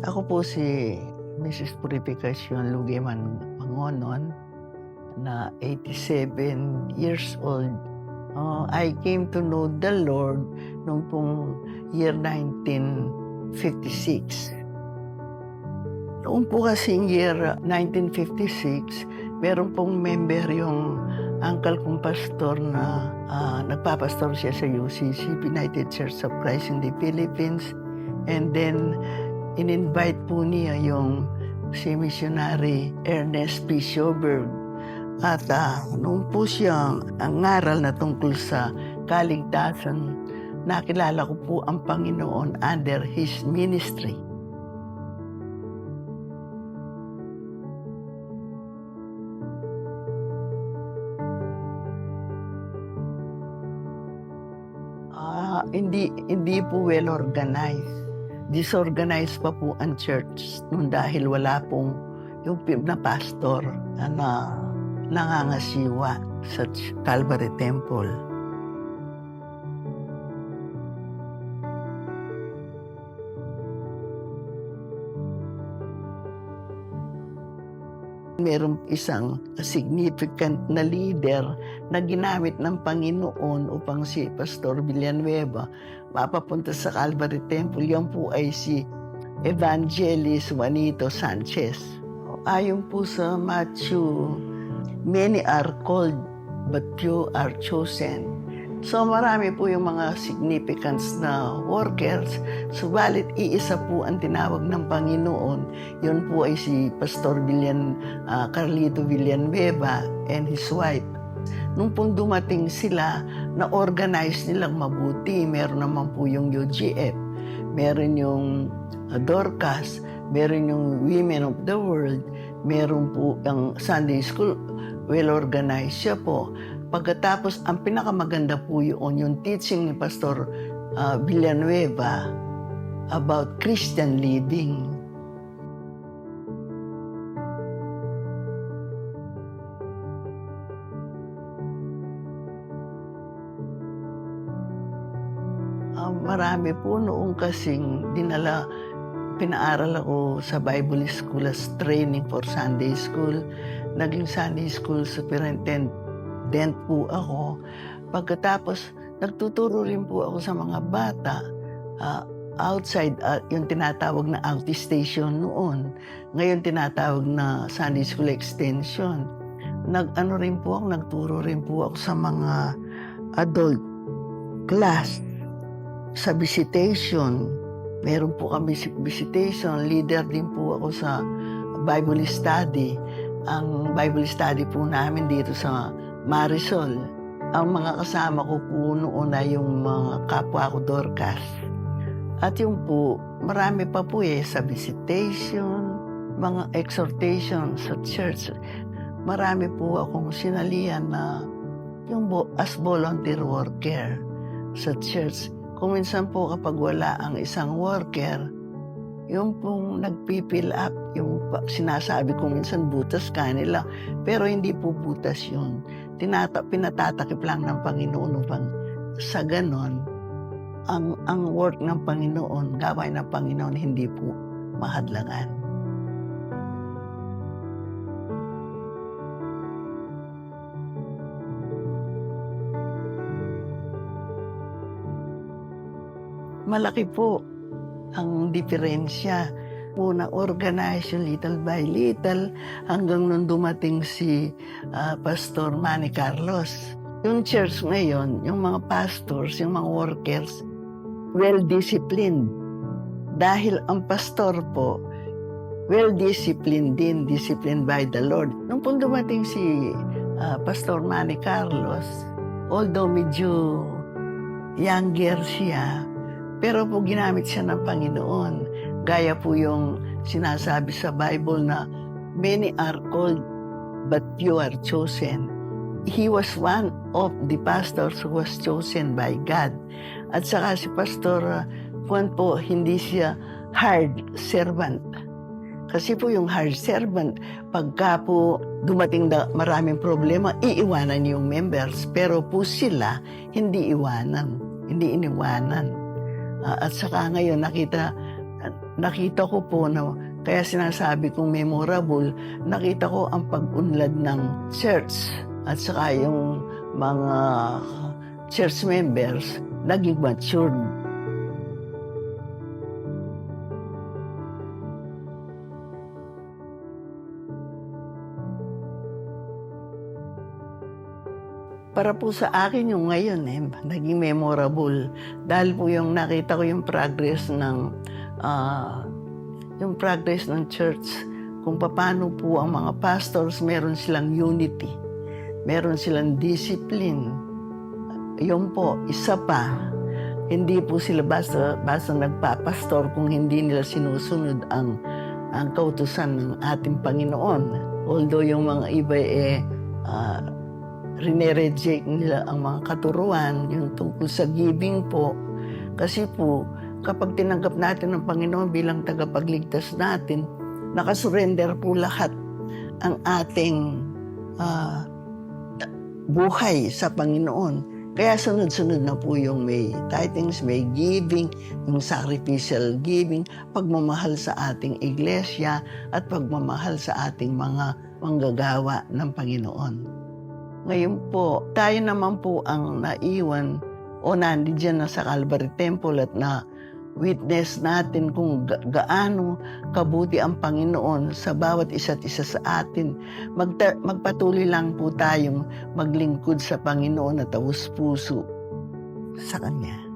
Ako po si Mrs. Purificacion Lugeman Mangonon na 87 years old. I came to know the Lord noong pong year 1956. Noong po kasing year 1956, meron pong member yung uncle kong pastor na nagpapastor siya sa UCC, United Church of Christ in the Philippines. And then, in-invite po niya yung si missionary Ernest P. Schoberg. At noong po siya ang ngaral na tungkol sa kaligtasan, nakilala ko po ang Panginoon under his ministry. Hindi po well organized. Disorganized pa po ang church noon dahil wala pong yung na pastor na nangangasiwa sa Calvary Temple. Merong isang significant na leader na ginamit ng Panginoon upang si Pastor Villanueva mapapunta sa Calvary Temple. Yan po ay si Evangelist Juanito Sanchez. Ayon po sa Matthew, many are called but few are chosen. So marami po yung mga significance na workers, subalit iisa po ang tinawag ng Panginoon. Yun po ay si Pastor Carlito Villanueva and his wife. Nung pong dumating sila, na-organize nilang mabuti. Meron naman po yung UGF, meron yung Dorcas, meron yung Women of the World, meron po ang Sunday School, well-organized siya po. Pagkatapos, ang pinakamaganda po yung teaching ni Pastor Villanueva about Christian living. Marami po noong kasing pinaaral ako sa Bible School as training for Sunday School. Naging Sunday School superintendent po ako. Pagkatapos, nagtuturo rin po ako sa mga bata outside, yung tinatawag na outstation noon. Ngayon tinatawag na Sunday School Extension. Nagturo rin po ako sa mga adult class. Sa visitation, meron po kami visitation. Leader din po ako sa Bible study. Ang Bible study po namin dito sa Marisol. Ang mga kasama ko po noon ay yung mga kapwa ko Dorcas. At yung po, marami pa po sa visitation, mga exhortation sa church. Marami po akong sinalihan na yung as volunteer worker sa church. Kung minsan po kapag wala ang isang worker, yung pong nagpipill up, yung sinasabi ko minsan butas kanila, pero hindi po butas yun. Pinatatakip lang ng Panginoon upang sa ganon, ang work ng Panginoon, gawain ng Panginoon, hindi po mahadlangan. Malaki po ang diferensya. Una, organize yung little by little hanggang nung dumating si Pastor Manny Carlos. Yung church ngayon, yung mga pastors, yung mga workers, well-disciplined. Dahil ang pastor po, well-disciplined din, disciplined by the Lord. Nung po dumating si Pastor Manny Carlos, although medyo younger siya, pero po ginamit siya ng Panginoon. Gaya po yung sinasabi sa Bible na many are called but few are chosen. He was one of the pastors who was chosen by God. At saka si Pastor Juan po, hindi siya hard servant. Kasi po yung hard servant, pagka po dumating na maraming problema, iiwanan yung members. Pero po sila, hindi iniwanan. At saka ngayon nakita nakita ko po na kaya sinasabi kong memorable, nakita ko ang pag-unlad ng church at saka yung mga church members naging matured. Para po sa akin yung ngayon naging memorable dahil po yung nakita ko yung progress ng church, kung paano po ang mga pastors meron silang unity, meron silang discipline. Yun po, isa pa, hindi po sila basta nagpapastor kung hindi nila sinusunod ang kautusan ng ating Panginoon. Although yung mga iba reject nila ang mga katuruan, yung tungkol sa giving po. Kasi po, kapag tinanggap natin ng Panginoon bilang tagapagligtas natin, nakasurrender po lahat ang ating buhay sa Panginoon. Kaya sunod-sunod na po yung may tithings, may giving, yung sacrificial giving, pagmamahal sa ating iglesia, at pagmamahal sa ating mga manggagawa ng Panginoon. Ngayon po, tayo naman po ang naiwan o nandiyan na sa Calvary Temple at na witness natin kung gaano kabuti ang Panginoon sa bawat isa't isa sa atin. Magpatuloy lang po tayong maglingkod sa Panginoon at taos puso sa Kanya.